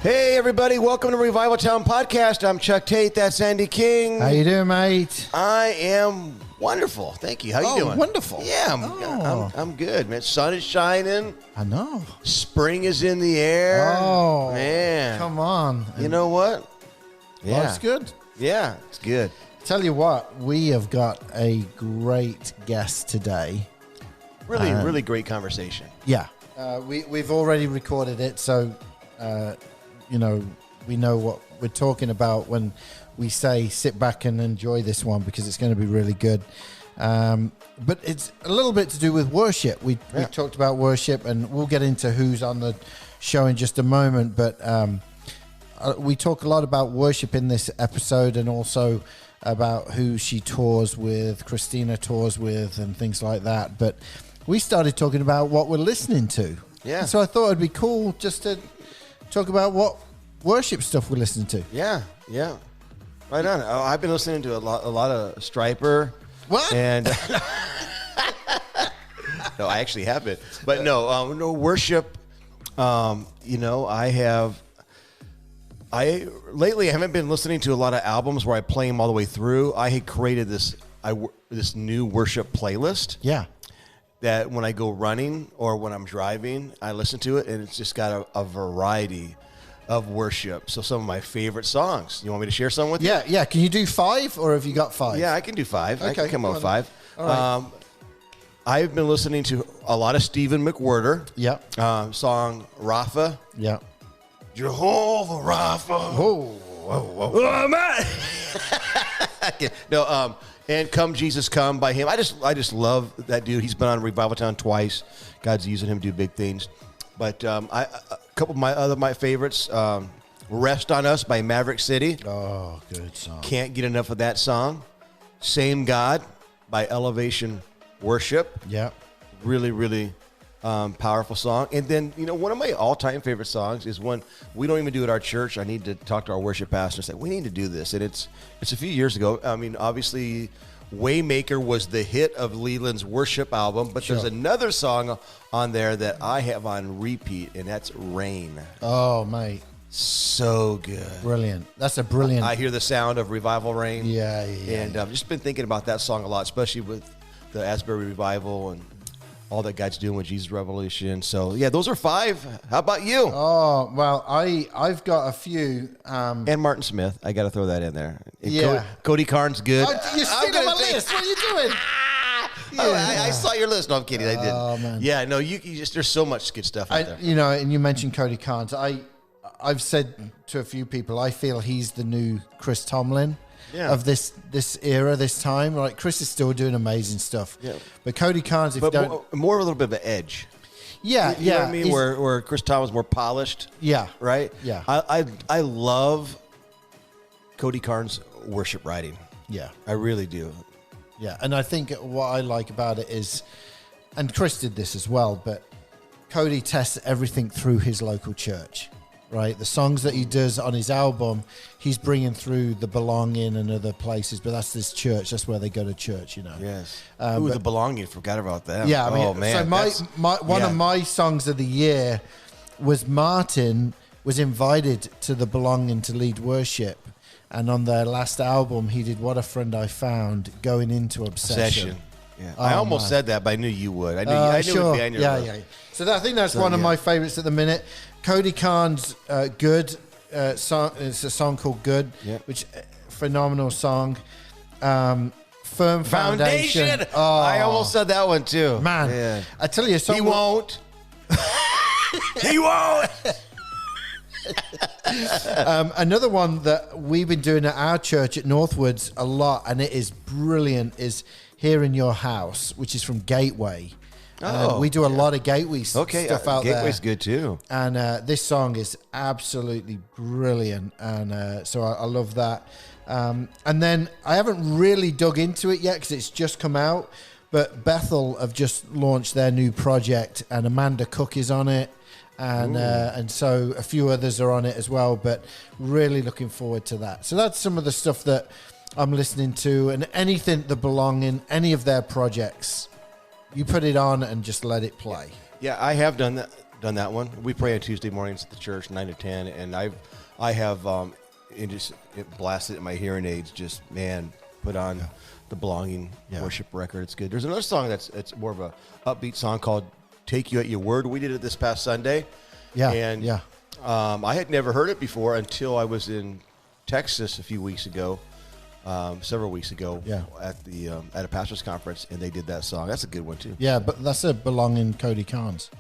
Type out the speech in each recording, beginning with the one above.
Hey, everybody. Welcome to Revival Town Podcast. I'm Chuck Tate. That's Andy King. How you doing, mate? I am wonderful. Thank you. How you doing? Wonderful. Yeah, I'm good, man. Sun is shining. I know. Spring is in the air. Oh, man. Come on. You know what? Yeah. Well, it's good. Yeah, it's good. Tell you what, we have got a great guest today. Really great conversation. Yeah. We've already recorded it, so... we know what we're talking about when we say sit back and enjoy this one, because it's going to be really good. But it's a little bit to do with worship. We talked about worship, and we'll get into who's on the show in just a moment. But we talk a lot about worship in this episode, and also about who she tours with, Christina tours with, and things like that. But we started talking about what we're listening to. Yeah. And so I thought it'd be cool just to talk about what worship stuff we're listening to. Yeah. Right on. Oh, I've been listening to a lot of Striper. What? And no, I actually have been. But no worship. Lately I haven't been listening to a lot of albums where I play them all the way through. I had created this new worship playlist. Yeah. That when I go running or when I'm driving, I listen to it, and it's just got a variety of worship. So some of my favorite songs. You want me to share some with you? Yeah. Can you do 5, or have you got 5? Yeah, I can do 5. Okay, I can come up with 5. All right. I've been listening to a lot of Stephen McWhirter. Yeah. Song Rapha. Yeah. Jehovah Rapha. Whoa. Oh, man. No, and Come Jesus Come by him. I just love that dude. He's been on Revival Town twice. God's using him to do big things. But a couple of my favorites, Rest on Us by Maverick City. Oh, good song. Can't get enough of that song. Same God by Elevation Worship. Yeah. Really powerful song. And then, one of my all-time favorite songs is one we don't even do at our church. I need to talk to our worship pastor and say, we need to do this. And it's a few years ago. I mean, obviously, Waymaker was the hit of Leland's worship album, but There's another song on there that I have on repeat, and that's Rain. Oh, mate. So good. Brilliant. That's a brilliant. I hear the sound of Revival Rain. Yeah. And I've just been thinking about that song a lot, especially with the Asbury Revival and all that God's doing with Jesus Revolution. So, yeah, those are 5. How about you? Oh, well, I've got a few. And Martin Smith. I got to throw that in there. Yeah. Cody Carnes, good. Oh, you're still on my list. What are you doing? I saw your list. No, I'm kidding. I didn't. Oh, man. Yeah, no, you just, there's so much good stuff out there. And you mentioned Cody Carnes. I've said to a few people, I feel he's the new Chris Tomlin. Yeah. Of this era, this time. Like, Chris is still doing amazing stuff. Yeah. But Cody Carnes, if you don't... more a little bit of an edge. Yeah, you know what I mean? Where Chris Tomlin's more polished. Yeah. Right? Yeah. I love Cody Carnes' worship writing. Yeah. I really do. Yeah. And I think what I like about it is, and Chris did this as well, but Cody tests everything through his local church. Right, the songs that he does on his album, he's bringing through the Belonging and other places, but that's this church. That's where they go to church, Yes. The Belonging, forgot about that. Yeah, I mean, oh, man. So one of my songs of the year was Martin was invited to the Belonging to lead worship, and on their last album, he did What a Friend I Found, Going Into Obsession. Yeah. I almost said that, but I knew you would. I knew it would be on your list. Yeah. So I think that's one of my favorites at the minute. Cody Carnes' Good song. It's a song called Good, which phenomenal song. Firm Foundation. Oh, I almost said that one too. Man, yeah. I tell you, he won't. He won't. Another one that we've been doing at our church at Northwoods a lot, and it is brilliant, is Here in Your House, which is from Gateway. We do a lot of Gateway stuff out there. Gateway's good too. And this song is absolutely brilliant. And so I love that. And then I haven't really dug into it yet because it's just come out. But Bethel have just launched their new project, and Amanda Cook is on it. And so a few others are on it as well. But really looking forward to that. So that's some of the stuff that I'm listening to. And anything that belong in any of their projects, you put it on and just let it play. Yeah, I have done done that one. We pray on Tuesday mornings at the church, 9 to 10, and I have it blasted in my hearing aids. Just put on the Belonging worship record. It's good. There's another song it's more of a upbeat song called "Take You at Your Word." We did it this past Sunday. I had never heard it before until I was in Texas a few weeks ago, several weeks ago, at a pastor's conference, and they did that song. That's a good one too. Yeah, but that's a Belonging Cody Carnes.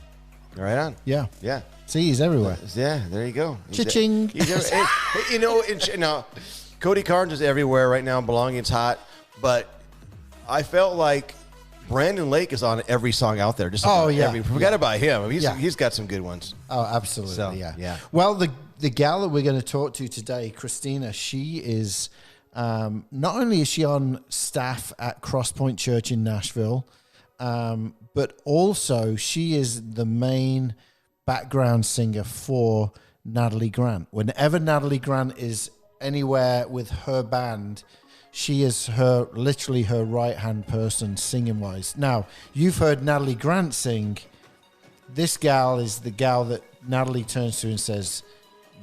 Right on. Yeah. Yeah. See, he's everywhere. Yeah, there you go. Cha-ching. Now, Cody Carnes is everywhere right now. Belonging's hot, but I felt like Brandon Lake is on every song out there. Forget about him. He's got some good ones. Oh, absolutely. So, yeah. Well, the gal that we're going to talk to today, Christina, she is not only is she on staff at Crosspoint Church in Nashville, but also she is the main background singer for Natalie Grant. Whenever Natalie Grant is anywhere with her band, she is literally her right-hand person singing-wise. Now, you've heard Natalie Grant sing. This gal is the gal that Natalie turns to and says,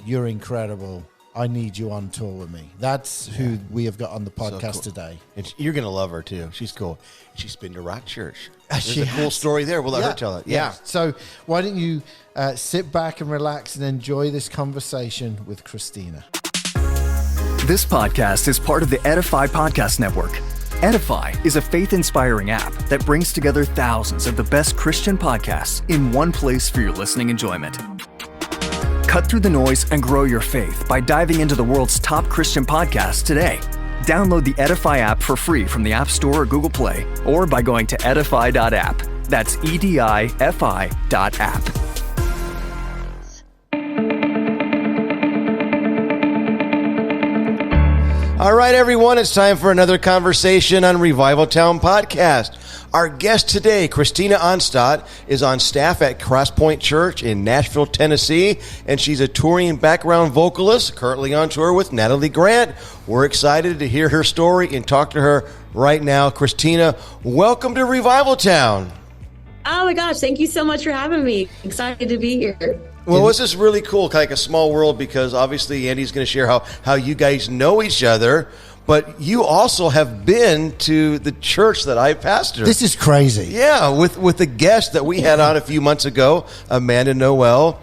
"You're incredible. I need you on tour with me." That's who we have got on the podcast today. And you're going to love her, too. She's cool. She's been to Rock Church. There's a cool story there. We'll let her tell it. Yeah. So why don't you sit back and relax and enjoy this conversation with Christina. This podcast is part of the Edify Podcast Network. Edify is a faith-inspiring app that brings together thousands of the best Christian podcasts in one place for your listening enjoyment. Cut through the noise and grow your faith by diving into the world's top Christian podcasts today. Download the Edify app for free from the App Store or Google Play, or by going to edify.app. That's EDIFI.app. All right, everyone, it's time for another conversation on Revival Town Podcast. Our guest today, Christina Onstott, is on staff at Crosspoint Church in Nashville, Tennessee, and she's a touring background vocalist, currently on tour with Natalie Grant. We're excited to hear her story and talk to her right now. Christina, welcome to Revival Town. Oh my gosh, thank you so much for having me. Excited to be here. Well, this is really cool, like a small world, because obviously Andy's going to share how you guys know each other, but you also have been to the church that I pastor. This is crazy. Yeah, with the guest that we had on a few months ago, Amanda Noel.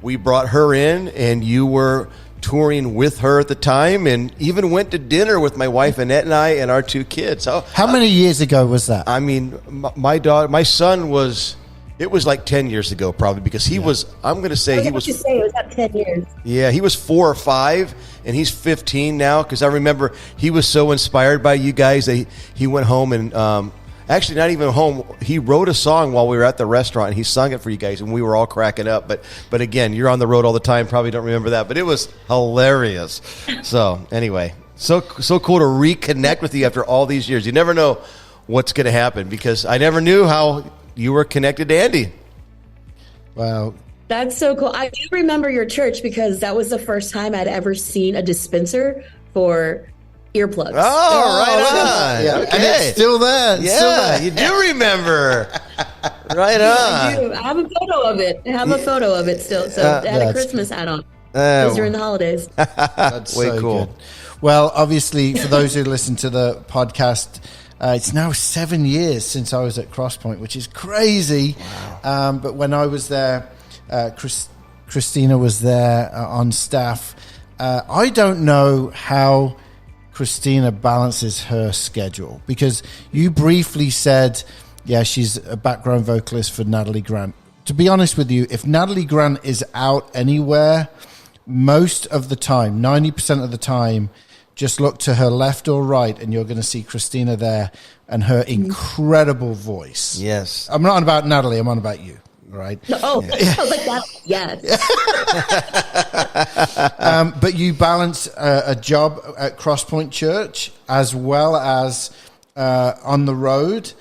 We brought her in, and you were touring with her at the time, and even went to dinner with my wife Annette and I and our two kids. How many years ago was that? I mean, my son was... It was like 10 years ago, probably, because he was, I'm going to say he was... it was about 10 years. Yeah, he was 4 or 5, and he's 15 now, because I remember he was so inspired by you guys that he went home and, actually not even home, he wrote a song while we were at the restaurant, and he sung it for you guys, and we were all cracking up. But again, you're on the road all the time, probably don't remember that, but it was hilarious. So anyway, so cool to reconnect with you after all these years. You never know what's going to happen, because I never knew how you were connected to Andy. Wow. That's so cool. I do remember your church because that was the first time I'd ever seen a dispenser for earplugs. Oh, right on. Yeah. Okay. And it's still there. You do remember. Right on. I do. I have a photo of it still. So I had a Christmas hat on. It was during the holidays. That's way so cool. Good. Well, obviously, for those who listen to the podcast, it's now 7 years since I was at Crosspoint, which is crazy. Wow. But when I was there, Christina was there on staff. I don't know how Christina balances her schedule, because you briefly said, she's a background vocalist for Natalie Grant. To be honest with you, if Natalie Grant is out anywhere, most of the time, 90% of the time, just look to her left or right, and you're going to see Christina there and her incredible voice. Yes. I'm not on about Natalie. I'm on about you, right? I was like that. Yes. But you balance a job at Crosspoint Church as well as on the road,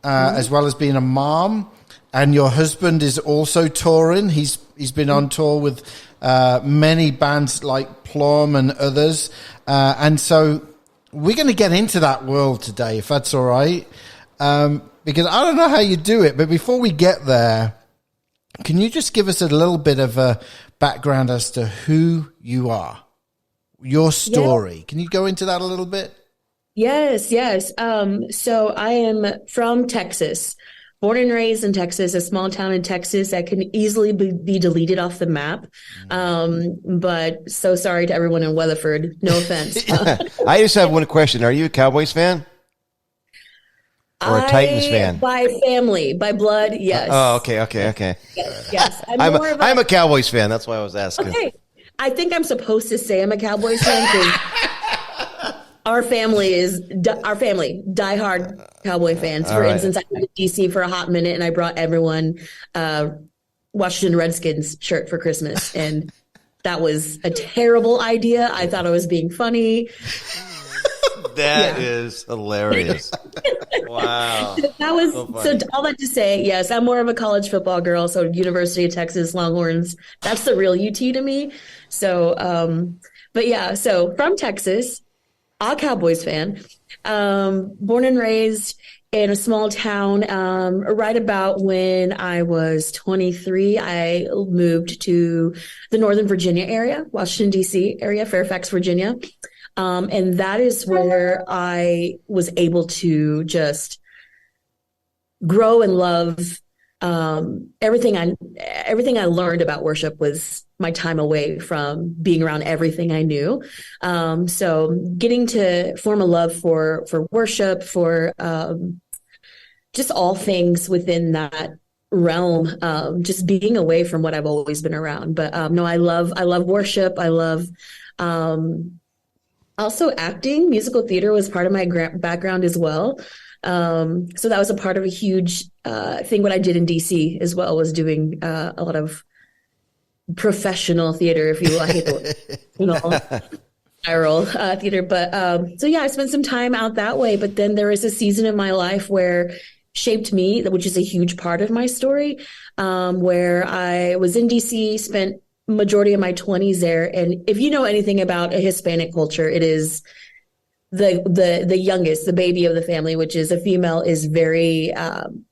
as well as being a mom. And your husband is also touring. He's been on tour with many bands like Plum and others. And so we're going to get into that world today, if that's all right. Because I don't know how you do it, but before we get there, Can you just give us a little bit of a background as to who you are, your story? Yeah. Can you go into that a little bit? Yes. So I am from Texas, born and raised in Texas, a small town in Texas that can easily be deleted off the map. But so sorry to everyone in Weatherford. No offense. I just have one question. Are you a Cowboys fan? Or a Titans fan? By family, by blood, yes. Oh, okay. Yes. I'm a Cowboys fan. That's why I was asking. Okay. I think I'm supposed to say I'm a Cowboys fan because our family, diehard Cowboy fans. For instance, I went to DC for a hot minute and I brought everyone Washington Redskins shirt for Christmas. And that was a terrible idea. I thought I was being funny. That is hilarious. Wow. That was so all that to say, yes, I'm more of a college football girl. So University of Texas Longhorns, that's the real UT to me. So, but yeah, so from Texas, a Cowboys fan, born and raised in a small town. Right about when I was 23, I moved to the Northern Virginia area, Washington, DC area, Fairfax, Virginia. And that is where I was able to just grow and love everything I learned about worship was my time away from being around everything I knew. So getting to form a love for worship, for just all things within that realm, just being away from what I've always been around. But no, I love worship. I love also acting. Musical theater was part of my background as well. So that was a part of a huge thing. What I did in DC as well was doing a lot of professional theater, if you will. I hate the viral theater. But so yeah, I spent some time out that way. But then there was a season in my life where shaped me, which is a huge part of my story, where I was in DC, spent majority of my 20s there. And if you know anything about a Hispanic culture, it is the youngest, the baby of the family, which is a female, is very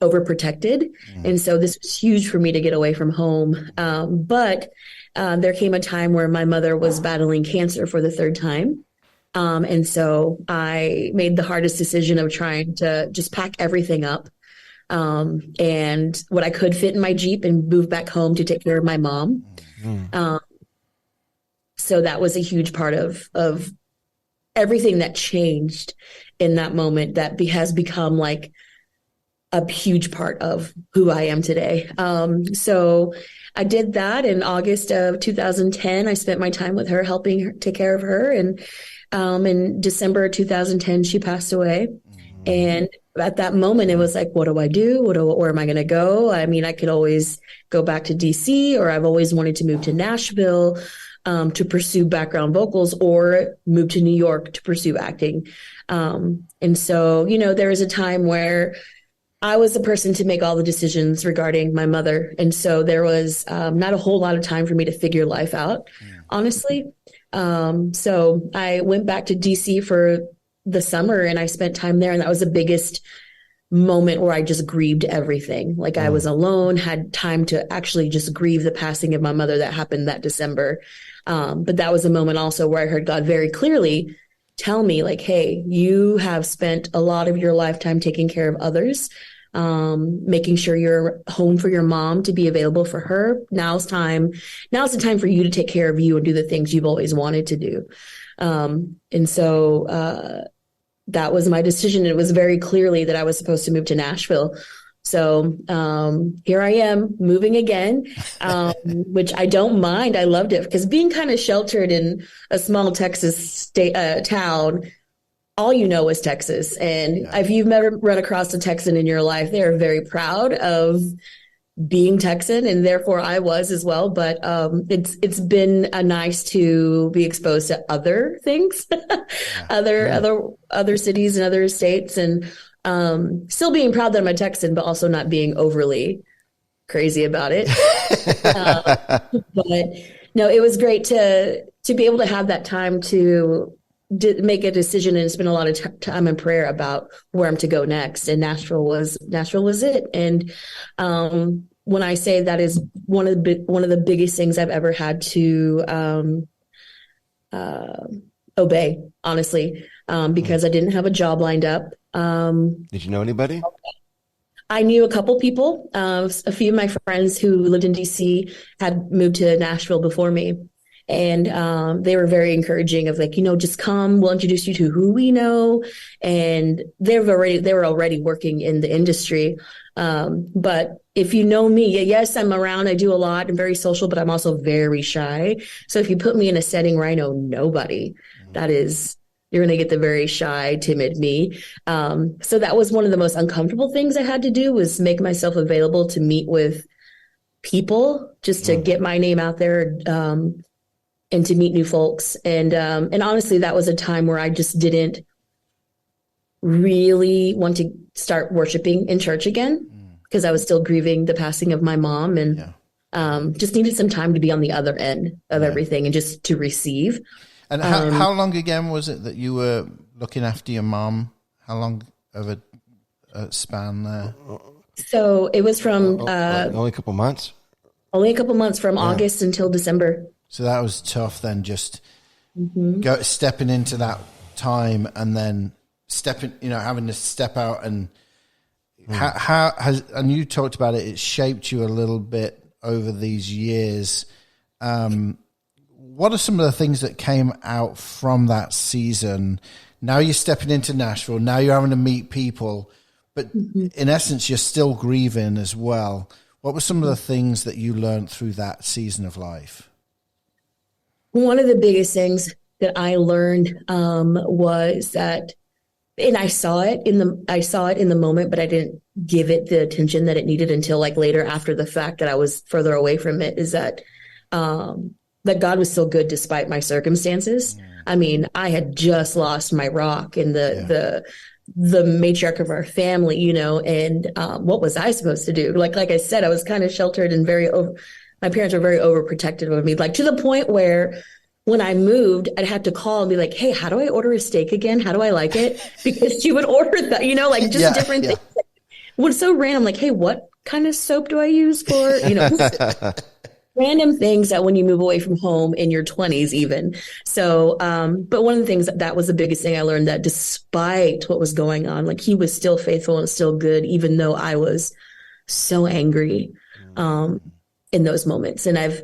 overprotected. And so this was huge for me to get away from home. But there came a time where my mother was battling cancer for the third time. And so I made the hardest decision of trying to just pack everything up and what I could fit in my Jeep and move back home to take care of my mom. So that was a huge part of everything that changed in that moment that has become like a huge part of who I am today. So I did that in August of 2010. I spent my time with her, helping her take care of her. And in December 2010, she passed away. And at that moment, it was like, what do I do? Where am I going to go? I mean, I could always go back to DC, or I've always wanted to move to Nashville to pursue background vocals, or move to New York to pursue acting. And so, there was a time where I was the person to make all the decisions regarding my mother. And so there was not a whole lot of time for me to figure life out, honestly. So I went back to DC for the summer and I spent time there. And that was the biggest moment where I just grieved everything. Like I was alone, had time to actually just grieve the passing of my mother that happened that December. But that was a moment also where I heard God very clearly tell me, like, hey, you have spent a lot of your lifetime taking care of others, making sure you're home for your mom, to be available for her. Now's the time for you to take care of you and do the things you've always wanted to do. And so that was my decision. It was very clearly that I was supposed to move to Nashville. So here I am moving again, which I don't mind. I loved it because being kind of sheltered in a small Texas town, all you know is Texas. And if you've never run across a Texan in your life, they are very proud of being Texan, and therefore I was as well. But it's been nice to be exposed to other things, other cities and other states, and still being proud that I'm a Texan, but also not being overly crazy about it. But no, it was great to be able to have that time to make a decision and spend a lot of time in prayer about where I'm to go next. And Nashville was it. And when I say that is one of the biggest things I've ever had to obey, honestly, because I didn't have a job lined up. Did you know anybody? I knew a couple people. A few of my friends who lived in DC had moved to Nashville before me. And they were very encouraging of like, just come, we'll introduce you to who we know. And they were already working in the industry. But if you know me, yes, I'm around, I do a lot, I'm very social, but I'm also very shy. So if you put me in a setting where I know nobody, you're going to get the very shy, timid me. So that was one of the most uncomfortable things I had to do, was make myself available to meet with people, just to get my name out there, and to meet new folks. And honestly, that was a time where I just didn't really want to start worshiping in church again, because I was still grieving the passing of my mom, and just needed some time to be on the other end of everything and just to receive. And how long again was it that you were looking after your mom? How long of a span there? So it was from only a couple months. Only a couple months, from August until December. So that was tough then, just stepping into that time and then having to step out. And and you talked about it, it shaped you a little bit over these years. What are some of the things that came out from that season? Now you're stepping into Nashville, now you're having to meet people, but in essence, you're still grieving as well. What were some of the things that you learned through that season of life? One of the biggest things that I learned was that, and I saw it in the moment, but I didn't give it the attention that it needed until like later, after the fact that I was further away from it, is that that God was still good despite my circumstances. I mean, I had just lost my rock and the matriarch of our family, and what was I supposed to do? Like I said, I was kind of sheltered and my parents were very overprotective of me, like to the point where when I moved, I'd have to call and be like, hey, how do I order a steak again? How do I like it? Because she would order that, like just different things. It was so random, like, hey, what kind of soap do I use for, random things that when you move away from home in your 20s even. So, but one of the things that was the biggest thing I learned, that despite what was going on, like he was still faithful and still good, even though I was so angry in those moments. And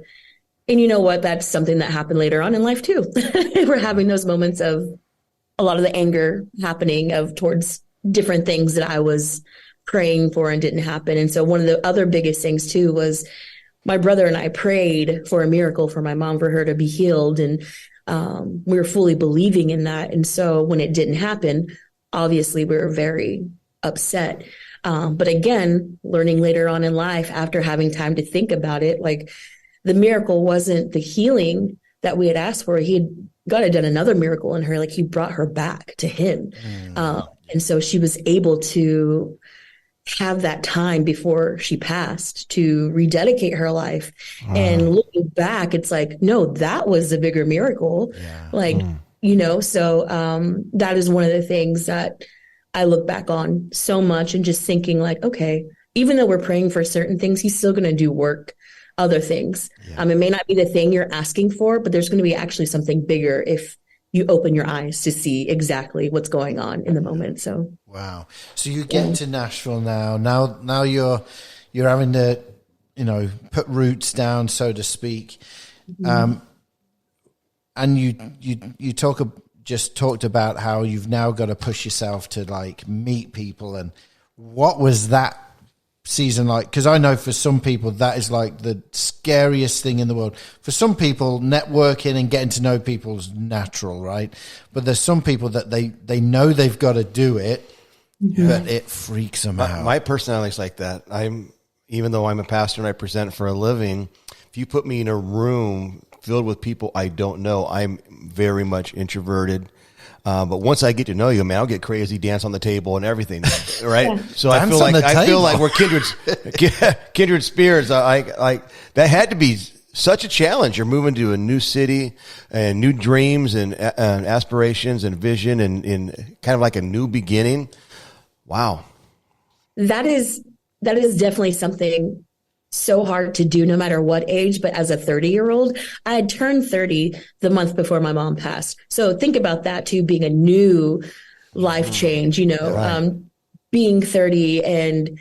you know what, that's something that happened later on in life too. We're having those moments of a lot of the anger happening towards different things that I was praying for and didn't happen. And so one of the other biggest things too was my brother and I prayed for a miracle for my mom, for her to be healed. And we were fully believing in that. And so when it didn't happen, obviously we were very upset. But again, learning later on in life, after having time to think about it, like the miracle wasn't the healing that we had asked for. God had done another miracle in her. Like he brought her back to him. And so she was able to have that time before she passed to rededicate her life. And looking back, it's like, no, that was a bigger miracle. So that is one of the things that I look back on so much, and just thinking like, okay, even though we're praying for certain things, he's still going to do other things. It may not be the thing you're asking for, but there's going to be actually something bigger if you open your eyes to see exactly what's going on in the moment. So, wow. So you get to Nashville now you're having to, put roots down, so to speak. And you talked about how you've now got to push yourself to like meet people. And what was that season like? Because I know for some people that is like the scariest thing in the world. For some people, networking and getting to know people is natural, right? But there's some people that they know they've got to do it, but it freaks them out. My personality is like that. Even though I'm a pastor and I present for a living, if you put me in a room filled with people I don't know, I'm very much introverted. But once I get to know you, man, I'll get crazy, dance on the table and everything, right? So I feel like we're kindred spirits. Like that had to be such a challenge. You're moving to a new city and new dreams and aspirations and vision and kind of like a new beginning. Wow. That is definitely something so hard to do no matter what age. But as a 30-year-old, I had turned 30 the month before my mom passed. So think about that too, being a new life change, Right. Being 30 and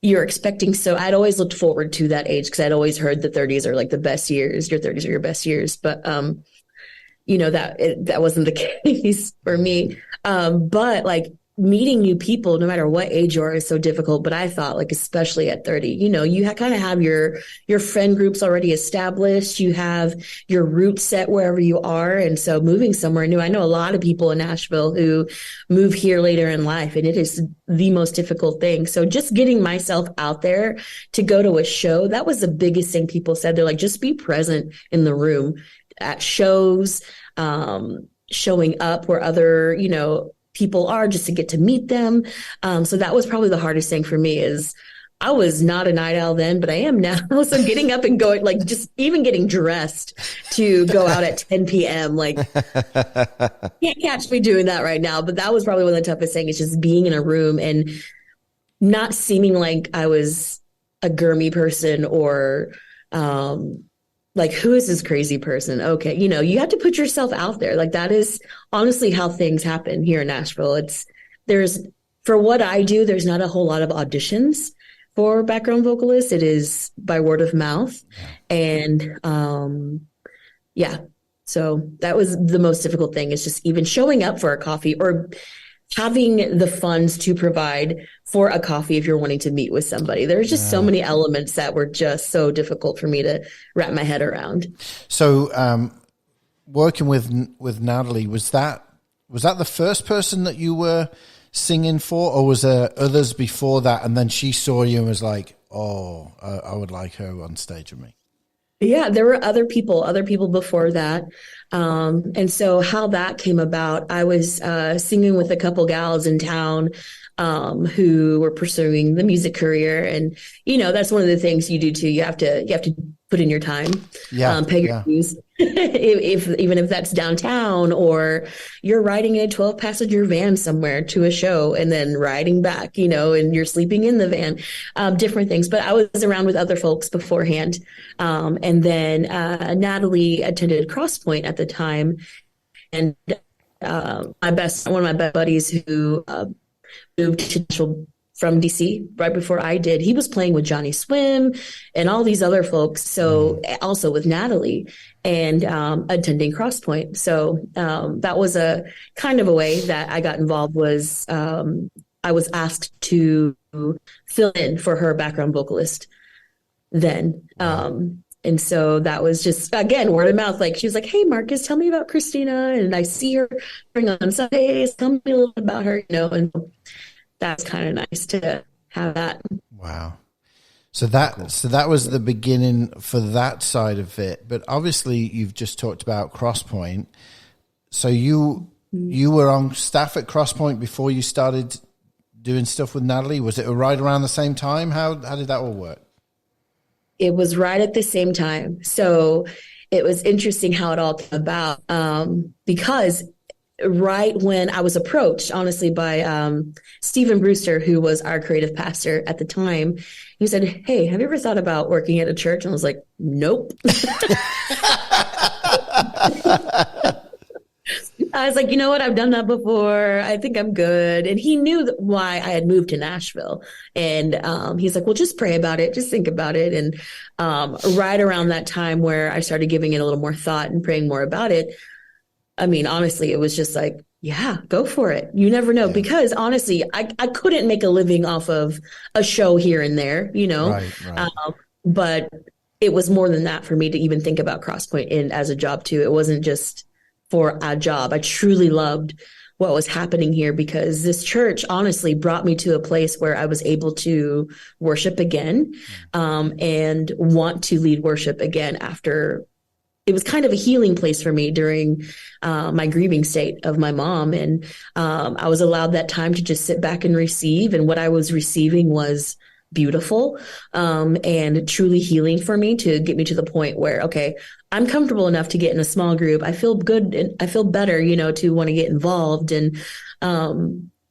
you're expecting. So I'd always looked forward to that age because I'd always heard the 30s are like the best years. Your 30s are your best years. But, that wasn't the case for me. But like meeting new people, no matter what age you are, is so difficult. But I thought, like, especially at 30, you kind of have your friend groups already established. You have your roots set wherever you are. And so moving somewhere new, I know a lot of people in Nashville who move here later in life, and it is the most difficult thing. So just getting myself out there to go to a show, that was the biggest thing people said. They're like, just be present in the room at shows, showing up where other, people are, just to get to meet them. So that was probably the hardest thing for me. Is I was not a night owl then, but I am now. So getting up and going, like just even getting dressed to go out at 10 p.m. Like can't catch me doing that right now. But that was probably one of the toughest things, is just being in a room and not seeming like I was a Gurmy person or like, who is this crazy person? Okay. You have to put yourself out there. Like, that is honestly how things happen here in Nashville. For what I do, there's not a whole lot of auditions for background vocalists. It is by word of mouth. And, so that was the most difficult thing, is just even showing up for a coffee or having the funds to provide for a coffee if you're wanting to meet with somebody. There's just so many elements that were just so difficult for me to wrap my head around. So, working with Natalie, was that the first person that you were singing for, or was there others before that? And then she saw you and was like, "Oh, I would like her on stage with me." Yeah, there were other people before that. And so how that came about, I was singing with a couple gals in town who were pursuing the music career. And, that's one of the things you do too. You have to put in your time, pay your dues. Even if that's downtown, or you're riding a 12-passenger van somewhere to a show and then riding back, and you're sleeping in the van, different things. But I was around with other folks beforehand. And then Natalie attended Crosspoint at the time. And one of my best buddies who moved to Nashville from DC right before I did, he was playing with Johnny Swim and all these other folks. So also with Natalie and attending Crosspoint. So that was a kind of a way that I got involved. Was I was asked to fill in for her background vocalist then. And so that was just, again, word of mouth. Like, she was like, "Hey, Marcus, tell me about Christina." And I see her on Sundays. Tell me a little bit about her, and that's kind of nice to have that. Wow. So that was the beginning for that side of it. But obviously you've just talked about Crosspoint. So you were on staff at Crosspoint before you started doing stuff with Natalie. Was it right around the same time? How did that all work? It was right at the same time. So it was interesting how it all came about, because right when I was approached, honestly, by Stephen Brewster, who was our creative pastor at the time, he said, "Hey, have you ever thought about working at a church?" And I was like, "Nope." I was like, "You know what? I've done that before. I think I'm good." And he knew why I had moved to Nashville. And he's like, "Well, just pray about it. Just think about it." And right around that time where I started giving it a little more thought and praying more about it, I mean, honestly, it was just like, yeah, go for it. You never know. Because honestly, I couldn't make a living off of a show here and there, Right. But it was more than that for me to even think about Crosspoint as a job too. It wasn't just for a job. I truly loved what was happening here, because this church honestly brought me to a place where I was able to worship again, and want to lead worship again after. It was kind of a healing place for me during my grieving state of my mom. And I was allowed that time to just sit back and receive. And what I was receiving was beautiful, and truly healing for me, to get me to the point where, okay, I'm comfortable enough to get in a small group. I feel good and I feel better, to want to get involved. And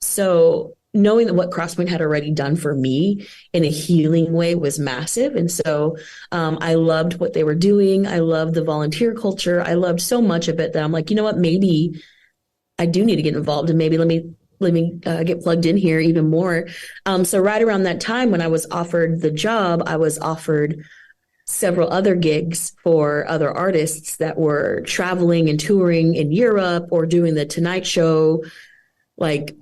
so knowing that what Crosspoint had already done for me in a healing way was massive. And so I loved what they were doing. I loved the volunteer culture. I loved so much of it that I'm like, you know what, maybe I do need to get involved, and maybe let me get plugged in here even more. So right around that time when I was offered the job, I was offered several other gigs for other artists that were traveling and touring in Europe or doing the Tonight Show, like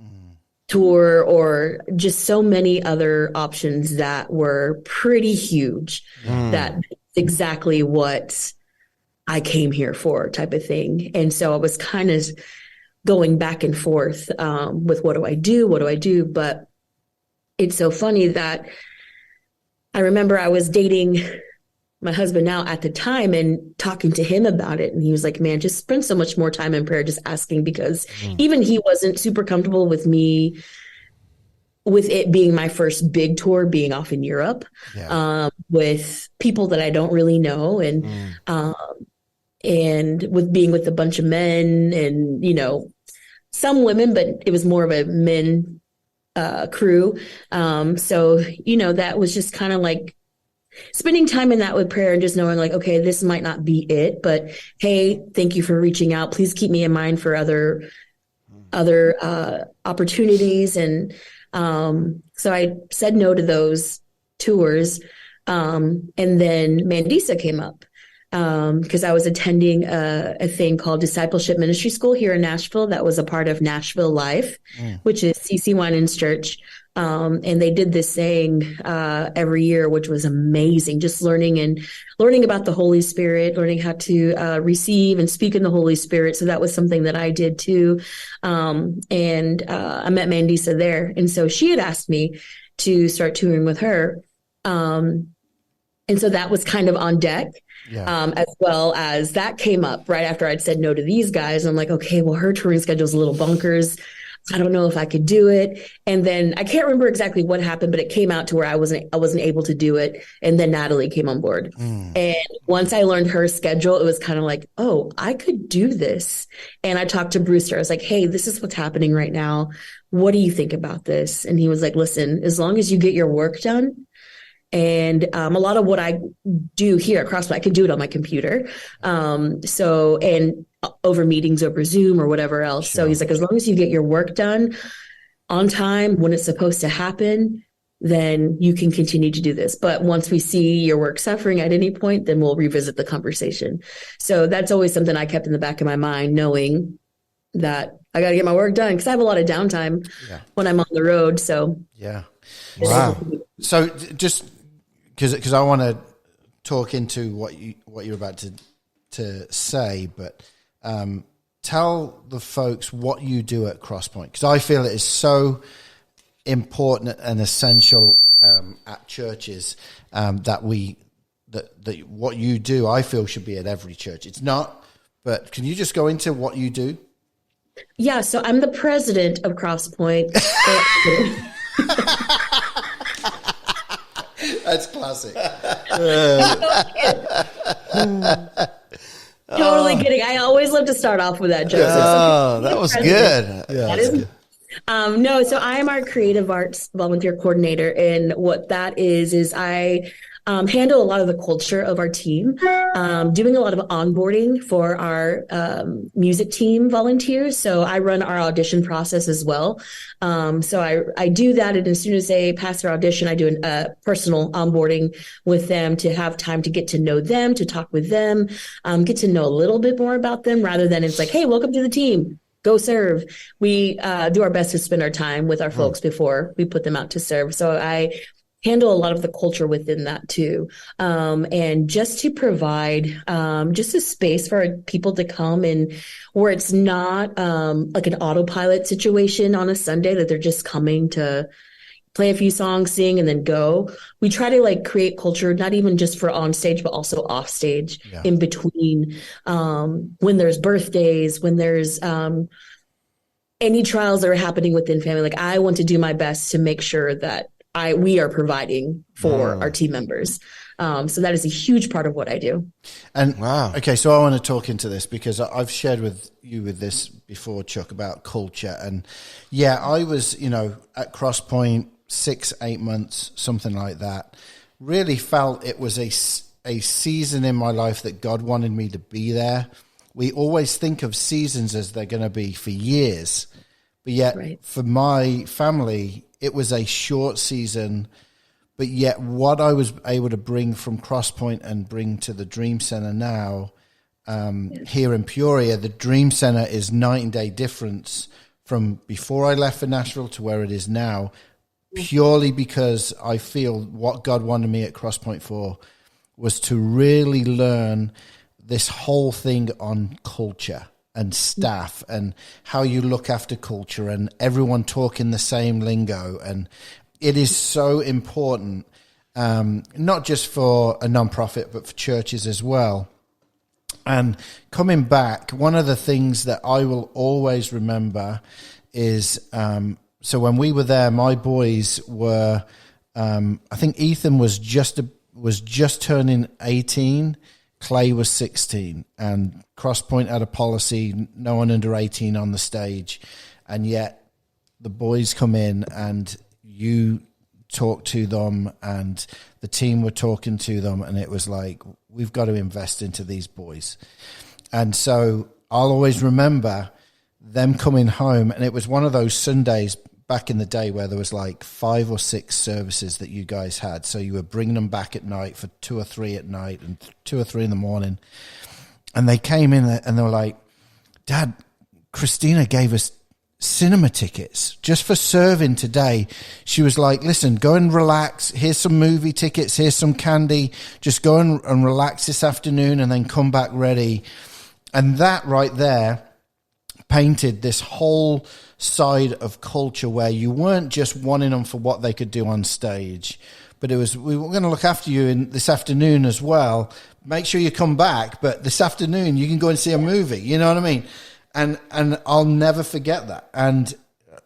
tour, or just so many other options that were pretty huge. That's exactly what I came here for, type of thing. And so I was kind of going back and forth with what do I do? But it's so funny that I remember I was dating my husband now at the time and talking to him about it. And he was like, man, just spend so much more time in prayer, just asking, because even he wasn't super comfortable with me, with it being my first big tour, being off in Europe, with people that I don't really know. And with being with a bunch of men and, you know, some women, but it was more of a men crew. So, you know, that was just kind of like spending time in that with prayer and just knowing like, okay, this might not be it, but hey, thank you for reaching out. Please keep me in mind for other opportunities. And so I said no to those tours. And then Mandisa came up. Because I was attending a thing called Discipleship Ministry School here in Nashville that was a part of Nashville Life, which is CC Winans Church. And they did this thing every year, which was amazing, just learning about the Holy Spirit, learning how to receive and speak in the Holy Spirit. So that was something that I did too. And I met Mandisa there. And so she had asked me to start touring with her. And so that was kind of on deck. As well as that came up right after I'd said no to these guys. I'm like, okay, well, her touring schedule is a little bonkers. I don't know if I could do it. And then I can't remember exactly what happened, but it came out to where I wasn't able to do it. And then Natalie came on board. And once I learned her schedule, it was kind of like, oh, I could do this. And I talked to Brewster. I was like, hey, this is what's happening right now. What do you think about this? And he was like, listen, as long as you get your work done. And a lot of what I do here at Crosspoint, I can do it on my computer. So, and over meetings over Zoom or whatever else. Sure. So he's like, as long as you get your work done on time, when it's supposed to happen, then you can continue to do this. But once we see your work suffering at any point, then we'll revisit the conversation. So that's always something I kept in the back of my mind, knowing that I got to get my work done because I have a lot of downtime when I'm on the road. So, wow. So just because I want to talk into what you're about to say, but tell the folks what you do at Crosspoint, because I feel it is so important and essential at churches that what you do, I feel, should be at every church. It's not, but can you just go into what you do? Yeah, so I'm the president of Crosspoint. That's classic. Totally kidding. I always love to start off with that joke. Oh, that was good. That is good. No, so I am our creative arts volunteer coordinator. And what that is I handle a lot of the culture of our team, doing a lot of onboarding for our music team volunteers. So I run our audition process as well. So I do that. And as soon as they pass their audition, I do a personal onboarding with them to have time to get to know them, to talk with them, get to know a little bit more about them rather than it's like, hey, welcome to the team. Go serve. We do our best to spend our time with our folks before we put them out to serve. So I handle a lot of the culture within that too. And just to provide just a space for people to come and where it's not like an autopilot situation on a Sunday that they're just coming to play a few songs, sing, and then go. We try to like create culture, not even just for on stage, but also off stage in between, when there's birthdays, when there's any trials that are happening within family. Like I want to do my best to make sure that we are providing for our team members. So that is a huge part of what I do. And okay, so I want to talk into this because I've shared with you with this before, Chuck, about culture. And yeah, I was, at Crosspoint 6-8 months, something like that. Really felt it was a season in my life that God wanted me to be there. We always think of seasons as they're going to be for years, but yet for my family, it was a short season. But yet what I was able to bring from Crosspoint and bring to the Dream Center now, here in Peoria, the Dream Center is night and day difference from before I left for Nashville to where it is now, purely because I feel what God wanted me at Crosspoint for was to really learn this whole thing on culture and staff and how you look after culture and everyone talking the same lingo. And it is so important, not just for a nonprofit, but for churches as well. And coming back, one of the things that I will always remember is, so when we were there, my boys were, I think Ethan was just turning 18. Clay was 16, and Crosspoint had a policy, no one under 18 on the stage. And yet the boys come in and you talk to them and the team were talking to them, and it was like, we've got to invest into these boys. And so I'll always remember them coming home, and it was one of those Sundays back in the day where there was like 5 or 6 services that you guys had. So you were bringing them back at night for 2 or 3 at night and 2 or 3 in the morning. And they came in and they were like, Dad, Christina gave us cinema tickets just for serving today. She was like, listen, go and relax. Here's some movie tickets. Here's some candy. Just go and relax this afternoon and then come back ready. And that right there painted this whole side of culture where you weren't just wanting them for what they could do on stage, but it was, we were going to look after you in this afternoon as well. Make sure you come back, but this afternoon you can go and see a movie. You know what I mean? And I'll never forget that. And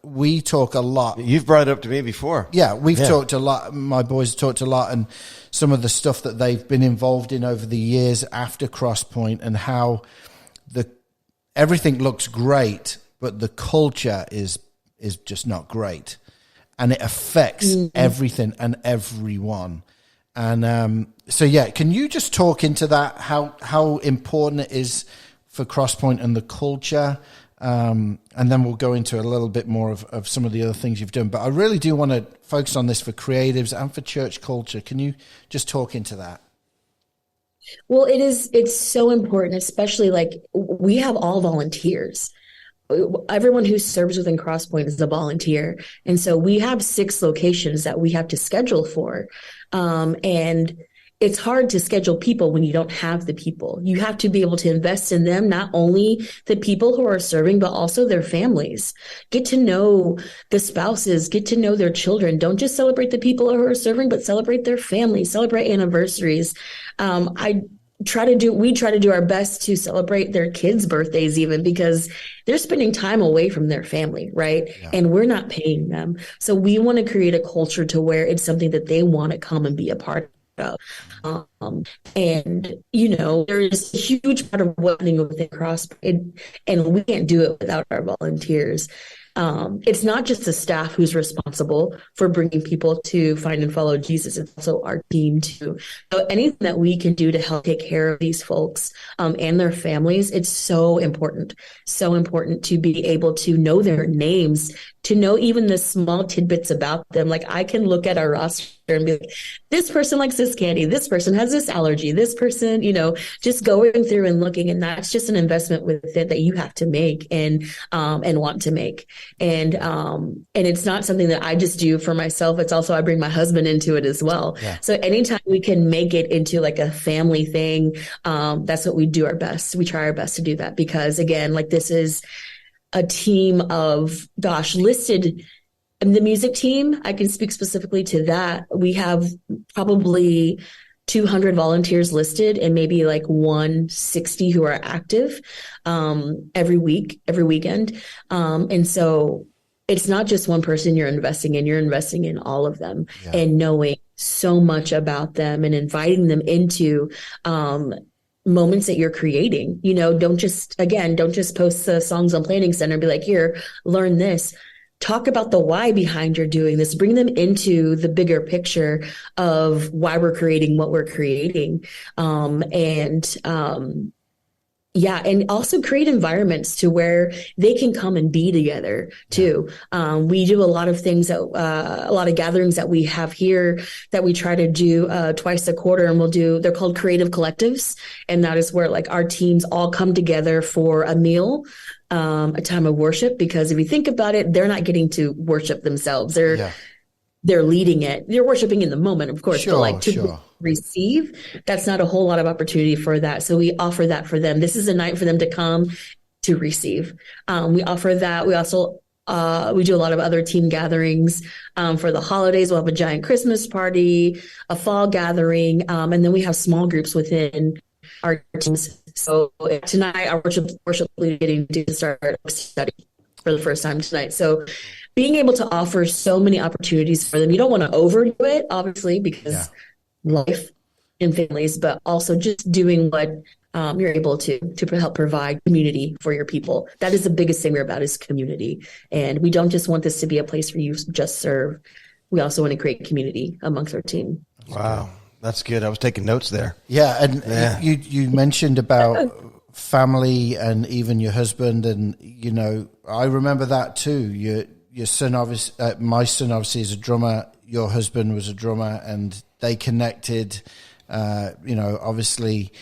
we talk a lot. You've brought it up to me before. Yeah, we've talked a lot. My boys have talked a lot, and some of the stuff that they've been involved in over the years after Crosspoint, and how everything looks great, but the culture is just not great, and it affects everything and everyone. And so, yeah, can you just talk into that? How important it is for Crosspoint and the culture, and then we'll go into a little bit more of some of the other things you've done. But I really do want to focus on this for creatives and for church culture. Can you just talk into that? Well, it's so important, especially like we have all volunteers. Everyone who serves within Crosspoint is a volunteer. And so we have 6 locations that we have to schedule for. And it's hard to schedule people when you don't have the people. You have to be able to invest in them, not only the people who are serving, but also their families. Get to know the spouses, get to know their children. Don't just celebrate the people who are serving, but celebrate their families, celebrate anniversaries. We try to do our best to celebrate their kids' birthdays, even because they're spending time away from their family, right? Yeah. And we're not paying them. So we want to create a culture to where it's something that they want to come and be a part of. And there's a huge part of what's happening within Crosspoint, and we can't do it without our volunteers. It's not just the staff who's responsible for bringing people to find and follow Jesus. It's also our team too. So anything that we can do to help take care of these folks and their families, it's so important to be able to know their names, to know even the small tidbits about them. Like I can look at our roster and be like, this person likes this candy, this person has this allergy, this person, just going through and looking. And that's just an investment with it that you have to make and want to make. And it's not something that I just do for myself. It's also, I bring my husband into it as well. Yeah. So anytime we can make it into like a family thing, that's what we do our best. We try our best to do that because again, like this is a team of, listed in the music team. I can speak specifically to that. We have probably 200 volunteers listed and maybe like 160 who are active every weekend. And so it's not just one person you're investing in all of them, and knowing so much about them and inviting them into moments that you're creating. Don't just post the songs on Planning Center and be like, here, learn this. Talk about the why behind you're doing this. Bring them into the bigger picture of why we're creating what we're creating. And also create environments to where they can come and be together too. We do a lot of things a lot of gatherings that we have here that we try to do twice a quarter, and they're called creative collectives. And that is where like our teams all come together for a meal, a time of worship, because if you think about it, they're not getting to worship themselves. They're leading it. They're worshiping in the moment, of course, but to receive, that's not a whole lot of opportunity for that. So we offer that for them. This is a night for them to come to receive. We offer that. We also, we do a lot of other team gatherings for the holidays. We'll have a giant Christmas party, a fall gathering, and then we have small groups within our teams. So tonight, our worship leader getting to start a study for the first time tonight. So being able to offer so many opportunities for them. You don't want to overdo it, obviously, because life and families, but also just doing what you're able to help provide community for your people. That is the biggest thing we're about, is community. And we don't just want this to be a place where you just serve. We also want to create community amongst our team. Wow. That's good. I was taking notes there. Yeah. And you mentioned about family and even your husband. And, I remember that too. Your son, obviously, my son obviously is a drummer. Your husband was a drummer, and they connected. Obviously,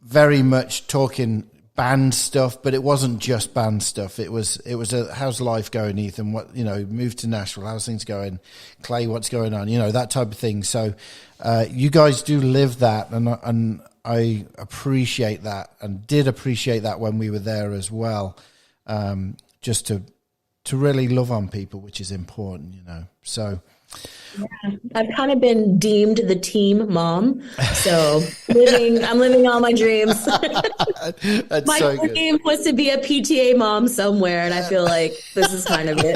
very much talking band stuff, but it wasn't just band stuff. It was how's life going, Ethan? What moved to Nashville? How's things going? Clay, what's going on? That type of thing. So, you guys do live that, and I appreciate that, and did appreciate that when we were there as well. Just to really love on people, which is important, So I've kind of been deemed the team mom. So I'm living all my dreams. My dream was to be a PTA mom somewhere, and I feel like this is kind of it.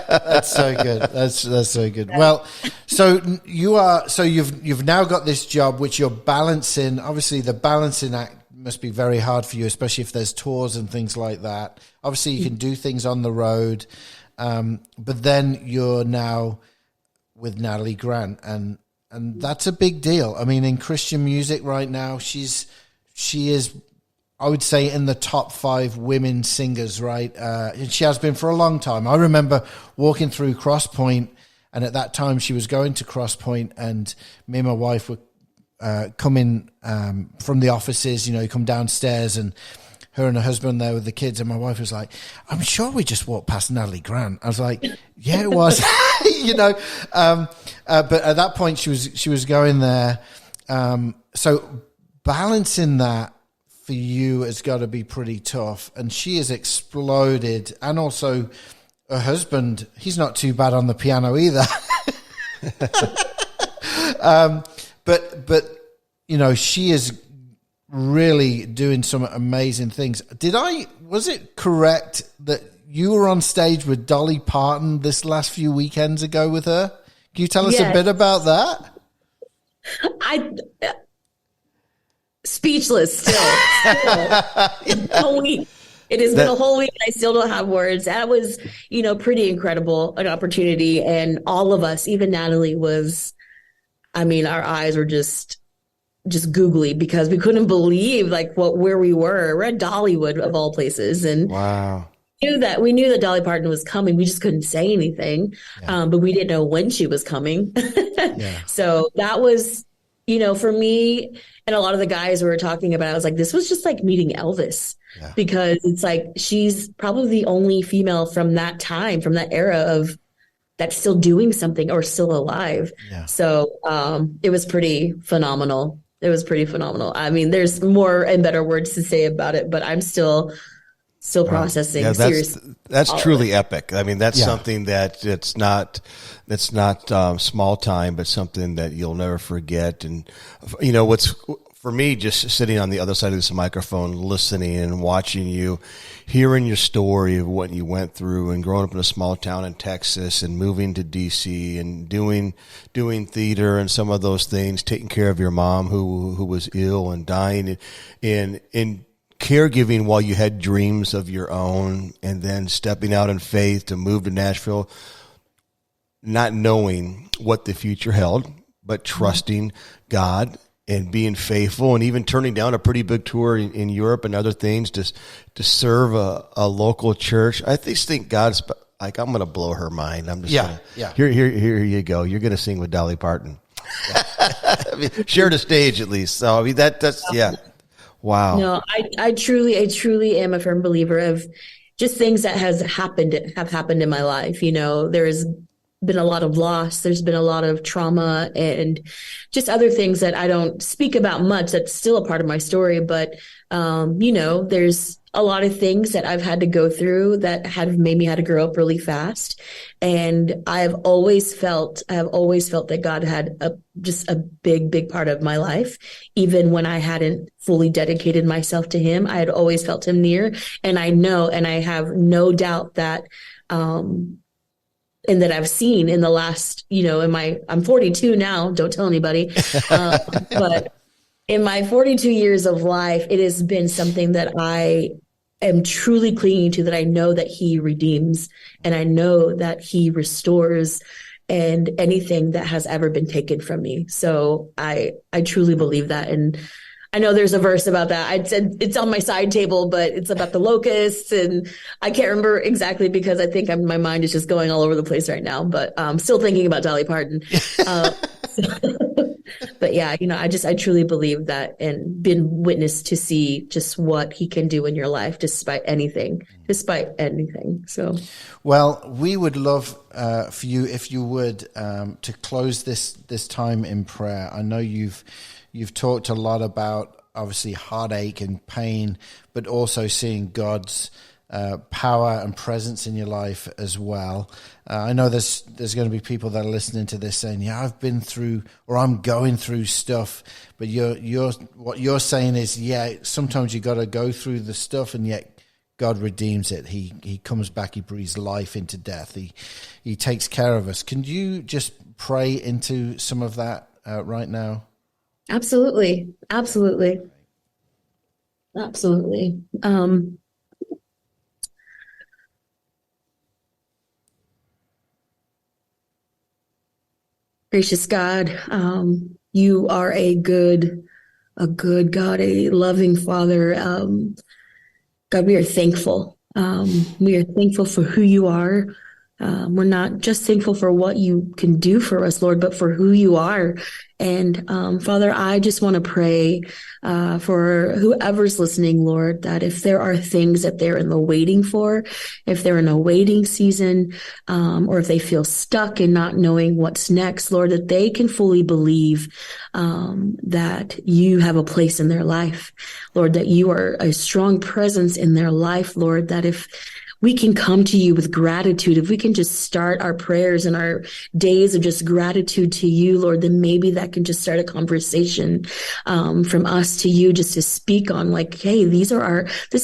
That's so good. That's so good. Well, so you've now got this job which you're balancing. Obviously, the balancing act must be very hard for you, especially if there's tours and things like that. Obviously, you can do things on the road, but then you're now with Natalie Grant, and that's a big deal. I mean, in Christian music right now, she is, I would say, in the top 5 women singers, right? And she has been for a long time. I remember walking through Crosspoint, and at that time she was going to Crosspoint, and me and my wife were coming from the offices, come downstairs, and her and her husband there with the kids, and my wife was like, I'm sure we just walked past Natalie Grant. I was like, yeah, it was. But at that point she was going there. So balancing that for you has got to be pretty tough. And she has exploded. And also her husband, he's not too bad on the piano either. But she is really doing some amazing things. Was it correct that you were on stage with Dolly Parton this last few weekends ago with her? Can you tell us a bit about that? Speechless still. It has been a whole week. I still don't have words. That was, pretty incredible, an opportunity. And all of us, even Natalie was, our eyes were just googly, because we couldn't believe where we were. We're at Dollywood of all places. And wow. We knew that Dolly Parton was coming. We just couldn't say anything. But we didn't know when she was coming. So that was, for me and a lot of the guys we were talking about, I was like, this was just like meeting Elvis, because it's like, she's probably the only female from that time, from that era of that's still doing something or still alive. So it was pretty phenomenal. There's more and better words to say about it, but I'm still processing. That's truly epic. That's something that's not small time, but something that you'll never forget. And what's for me, just sitting on the other side of this microphone, listening and watching you, hearing your story of what you went through and growing up in a small town in Texas and moving to DC and doing theater and some of those things, taking care of your mom who was ill and dying, and caregiving while you had dreams of your own, and then stepping out in faith to move to Nashville, not knowing what the future held, but trusting God and being faithful, and even turning down a pretty big tour in Europe and other things to serve a local church. I just think God's like, I'm going to blow her mind. I'm just here you go. You're going to sing with Dolly Parton. Yeah. I mean, share the stage at least. So I mean that's yeah. Wow. No, I truly am a firm believer of just things that have happened in my life. You know, there's been a lot of loss. There's been a lot of trauma and just other things that I don't speak about much. That's still a part of my story. But, you know, there's a lot of things that I've had to go through that have made me had to grow up really fast. And I've always felt that God had just a big part of my life. Even when I hadn't fully dedicated myself to him, I had always felt him near. And I know, and I have no doubt that, and that I've seen in the last, you know, I'm 42 now, don't tell anybody. But in my 42 years of life, it has been something that I am truly clinging to, that I know that he redeems, and I know that he restores, and anything that has ever been taken from me. So I truly believe that. And I know there's a verse about that. I said it's on my side table, but it's about the locusts, and I can't remember exactly because I think my mind is just going all over the place right now. But I'm still thinking about Dolly Parton. But yeah, you know, I truly believe that, and been witness to see just what he can do in your life, despite anything. So, well, we would love for you, if you would, to close this time in prayer. I know you've talked a lot about, obviously, heartache and pain, but also seeing God's power and presence in your life as well. I know there's going to be people that are listening to this saying, "Yeah, I've been through, or I'm going through stuff." But what you're saying is, yeah, sometimes you got to go through the stuff, and yet God redeems it. He comes back. He breathes life into death. He takes care of us. Can you just pray into some of that right now? Absolutely. Gracious God, you are a good God, a loving Father. God, we are thankful. We are thankful for who you are. We're not just thankful for what you can do for us, Lord, but for who you are. And Father, I just want to pray for whoever's listening, Lord, that if there are things that they're in the waiting for, if they're in a waiting season, or if they feel stuck and not knowing what's next, Lord, that they can fully believe that you have a place in their life, Lord, that you are a strong presence in their life, Lord, that if we can come to you with gratitude, if we can just start our prayers and our days of just gratitude to you, Lord, then maybe that can just start a conversation from us to you, just to speak on, like, hey, this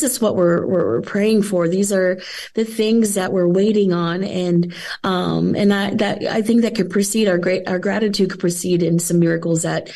is what we're praying for. These are the things that we're waiting on, and I think that could precede our gratitude could precede in some miracles that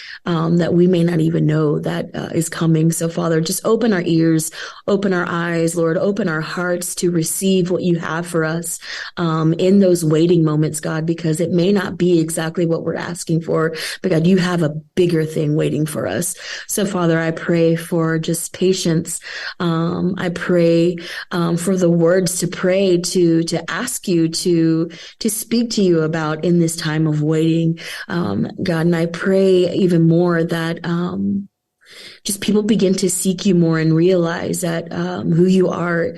we may not even know that is coming. So, Father, just open our ears, open our eyes, Lord, open our hearts to receive what you have for us in those waiting moments, God, because it may not be exactly what we're asking for, but God, you have a bigger thing waiting for us. So, Father, I pray for just patience. I pray for the words to pray, to ask you to speak to you about in this time of waiting, God. And I pray even more that just people begin to seek you more and realize that who you are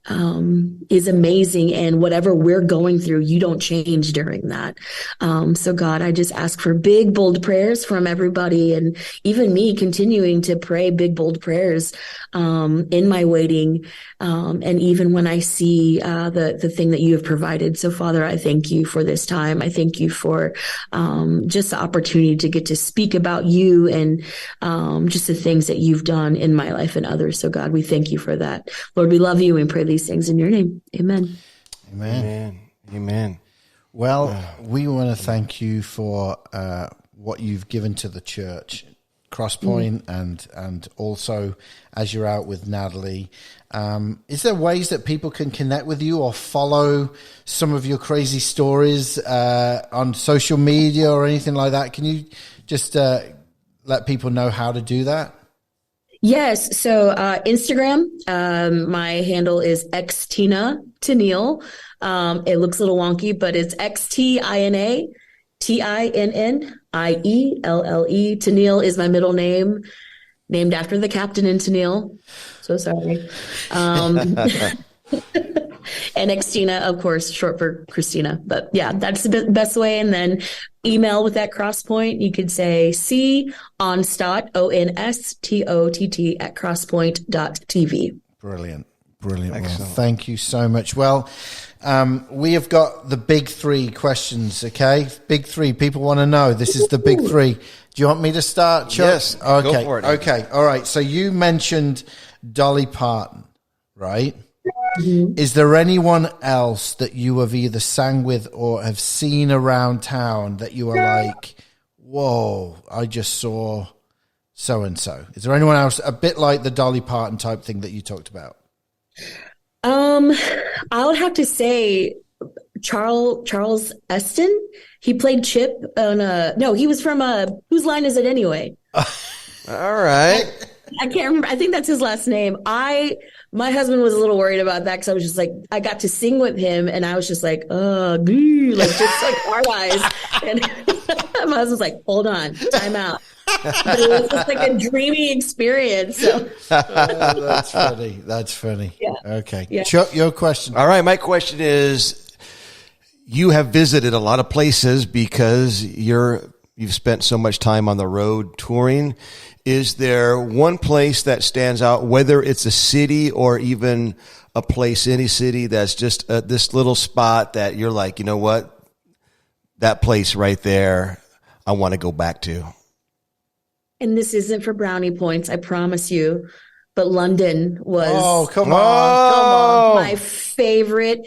is amazing. And whatever we're going through, you don't change during that. So God, I just ask for big, bold prayers from everybody, and even me continuing to pray big, bold prayers in my waiting. And even when I see the thing that you have provided. So Father, I thank you for this time. I thank you for just the opportunity to get to speak about you and just the things that you've done in my life and others. So God, we thank you for that. Lord, we love you and pray these things in your name. Amen. Amen. Amen. Well, we want to thank you for what you've given to the church, Crosspoint, and also as you're out with Natalie. Is there ways that people can connect with you or follow some of your crazy stories on social media or anything like that? Can you just let people know how to do that? Yes. So Instagram, my handle is Christina Tinielle. It looks a little wonky, but it's XTINA TINNIELLE. Tinielle is my middle name, named after the captain in Tinielle. So sorry. And Christina, of course, short for Christina. But yeah, that's the best way. And then email with that Crosspoint. You could say C Onstott, ONSTOTT at crosspoint.tv. Brilliant. Well, thank you so much. Well, we have got the big three questions, okay? Big three. People want to know. This is the big three. Do you want me to start, Chuck? Yes. Okay. Go for it. Okay. All right. So you mentioned Dolly Parton, right? Mm-hmm. Is there anyone else that you have either sang with or have seen around town that you are like, whoa, I just saw so-and-so? Is there anyone else, a bit like the Dolly Parton type thing that you talked about? I would have to say Charles Eston. He played Chip on he was from Whose Line Is It Anyway? All right. I can't remember. I think that's his last name. My husband was a little worried about that because I was just like, I got to sing with him and I was just like, just like hard eyes. And my husband's like, hold on, time out. But it was just like a dreamy experience. So. That's funny. That's funny. Yeah. Okay. Yeah. Chuck, your question. All right. My question is, you have visited a lot of places because you've spent so much time on the road touring. Is there one place that stands out, whether it's a city or even a place, any city that's just this little spot that you're like, you know what, that place right there, I want to go back to? And this isn't for brownie points, I promise you, but London was come on. My favorite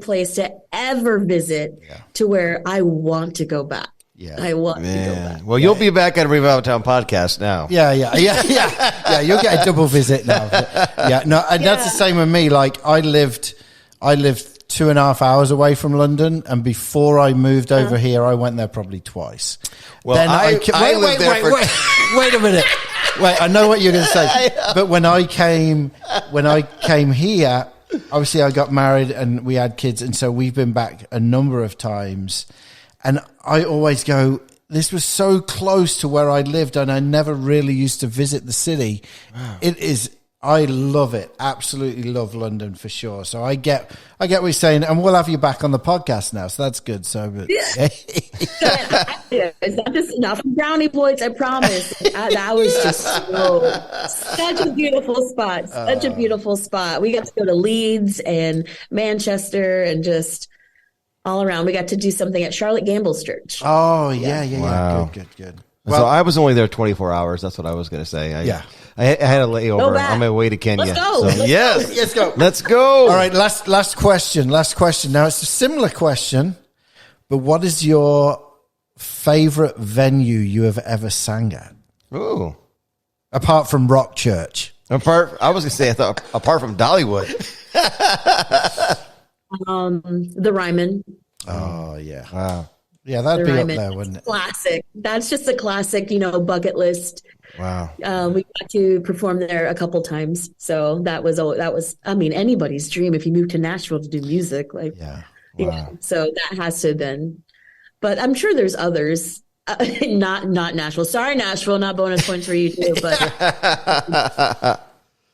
place to ever visit, to where I want to go back. Yeah, I want to go back. Well, you'll be back at Revival Town podcast now. Yeah. You'll get a double visit now. And that's the same with me. Like I lived 2.5 hours away from London, and before I moved over here, I went there probably twice. Well, then wait a minute. Wait, I know what you're going to say. But when I came here, obviously I got married and we had kids, and so we've been back a number of times. And I always go, this was so close to where I lived, and I never really used to visit the city. Wow. I love it. Absolutely love London for sure. So I get what you're saying, and we'll have you back on the podcast now. So that's good. So it's not just enough brownie points, I promise. That was just such a beautiful spot. Such a beautiful spot. We got to go to Leeds and Manchester and just all around. We got to do something at Charlotte Gamble's church. Oh, yeah. Wow. Good. Well, so I was only there 24 hours. That's what I was going to say. I had a layover on my way to Kenya. Let's go. Let's go. All right. Last question. Now, it's a similar question, but what is your favorite venue you have ever sang at? Ooh. Apart from Rock Church. I was going to say, apart from Dollywood. The Ryman. Oh, yeah. Wow. Yeah, that'd be up there, wouldn't it? Classic. That's just a classic, bucket list. Wow. We got to perform there a couple times. So that was, anybody's dream if you move to Nashville to do music. Wow. So that has to have been, but I'm sure there's others. Not Nashville. Sorry, Nashville, not bonus points for you too, but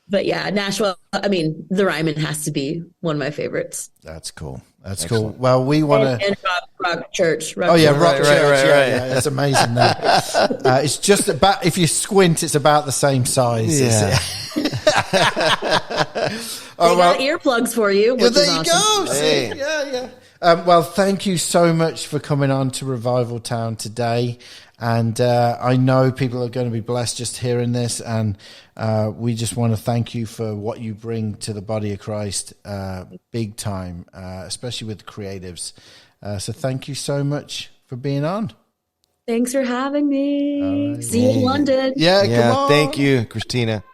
But yeah, Nashville, I mean, the Ryman has to be one of my favorites. That's cool. That's cool. Well, we want to... And Rock Church. Rock Church. Rock Church. Yeah, that's amazing. It's just about, if you squint, it's about the same size. Yeah. They got earplugs for you, which there is you awesome. go. See? Yeah. Well, thank you so much for coming on to Revival Town today. And I know people are going to be blessed just hearing this. And we just want to thank you for what you bring to the body of Christ big time, especially with the creatives. So thank you so much for being on. Thanks for having me. Right. See you in London. Yeah, come on. Thank you, Christina.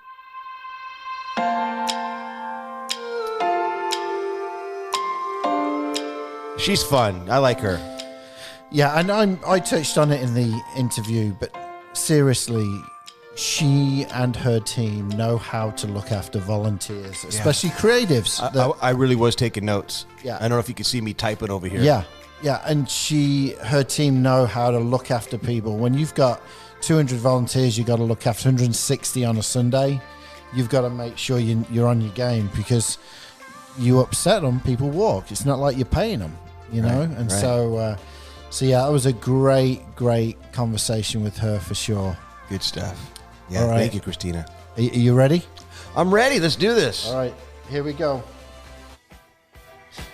She's fun. I like her. Yeah, and I touched on it in the interview, but seriously, she and her team know how to look after volunteers, especially creatives. I really was taking notes. Yeah. I don't know if you can see me typing over here. Yeah, and her team know how to look after people. When you've got 200 volunteers, you've got to look after 160 on a Sunday. You've got to make sure you're on your game, because you upset them, people walk. It's not like you're paying them, you know? And so yeah, that was a great conversation with her for sure. Good stuff. Yeah, right. Thank you, Christina. Are you ready? I'm ready. Let's do this. All right, here we go.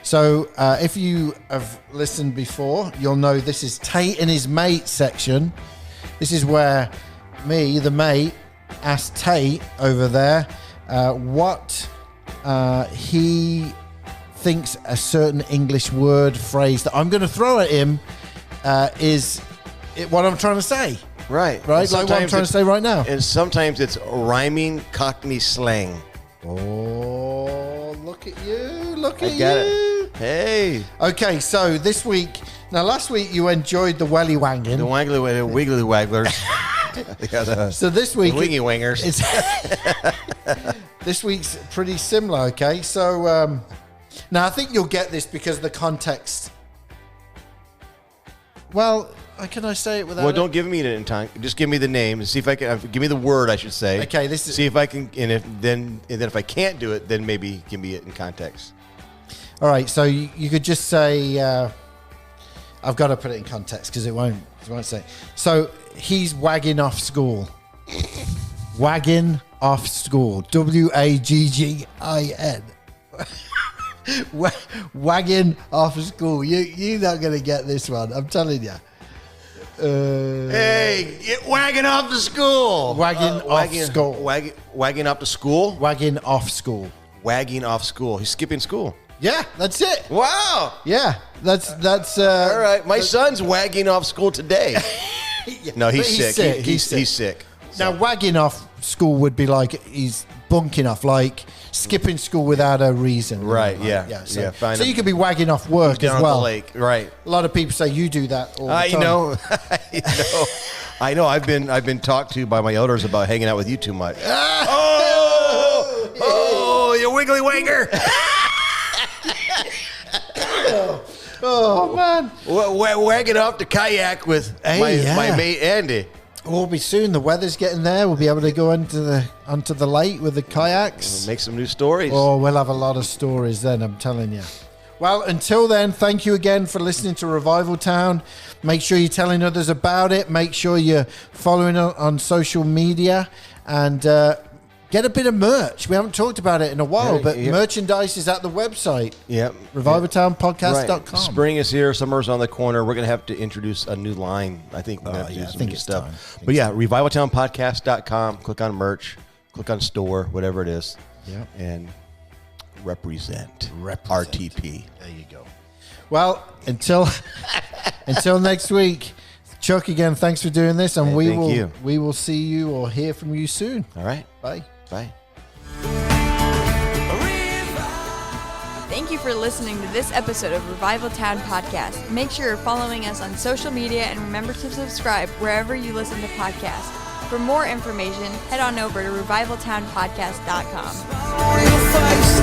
So if you have listened before, you'll know this is Tate and his mate section. This is where me, the mate, asked Tate over there what he thinks a certain English word, phrase that I'm going to throw at him is what I'm trying to say. Right. Like what I'm trying to say right now. And sometimes it's rhyming Cockney slang. Oh, look at you. Look at you. I got it. Hey. Okay, so this week, now last week you enjoyed the welly wanging. The wiggly wagglers. So this week, the wingy wangers. This week's pretty similar, okay? So now I think you'll get this because of the context. Well, can I say it without? Well, don't give me it in time. Just give me the name and see if I can. Give me the word, I should say. Okay, this is. See if I can, and then if I can't do it, then maybe give me it in context. All right, so you could just say. I've got to put it in context because it won't say. So he's wagging off school. Wagging off school. Waggin. Wagging off school. You're not going to get this one. I'm telling you. Hey, get wagging off to school. Wagging off school. Wagging off to school. Wagging off school. Wagging off school. He's skipping school. Yeah, that's it. Wow. Yeah, that's. All right, my son's wagging off school today. No, he's sick. He's sick. Now, wagging off school would be like he's bunking off, like skipping school without a reason. Right, like, yeah. So you could be wagging off work as well. The lake. Right. A lot of people say you do that all the time. I know. I've been talked to by my elders about hanging out with you too much. You wiggly wanger. Oh man. Wagging off the kayak with my mate Andy. We'll be soon. The weather's getting there. We'll be able to go onto the lake with the kayaks. We'll make some new stories. Oh, we'll have a lot of stories then, I'm telling you. Well, until then, thank you again for listening to Revival Town. Make sure you're telling others about it. Make sure you're following on social media. And get a bit of merch. We haven't talked about it in a while, but merchandise is at the website. Yep. RevivalTownPodcast.com. Right. Spring is here. Summer's on the corner. We're going to have to introduce a new line. I think we're going to have to do some new stuff. But yeah, RevivalTownPodcast.com. Click on merch. Click on store, whatever it is. Yep. And represent. RTP. There you go. Well, until next week, Chuck, again, thanks for doing this, and we will see you or hear from you soon. All right. Bye. Bye. Thank you for listening to this episode of Revival Town Podcast. Make sure you're following us on social media and remember to subscribe wherever you listen to podcasts. For more information, head on over to revivaltownpodcast.com.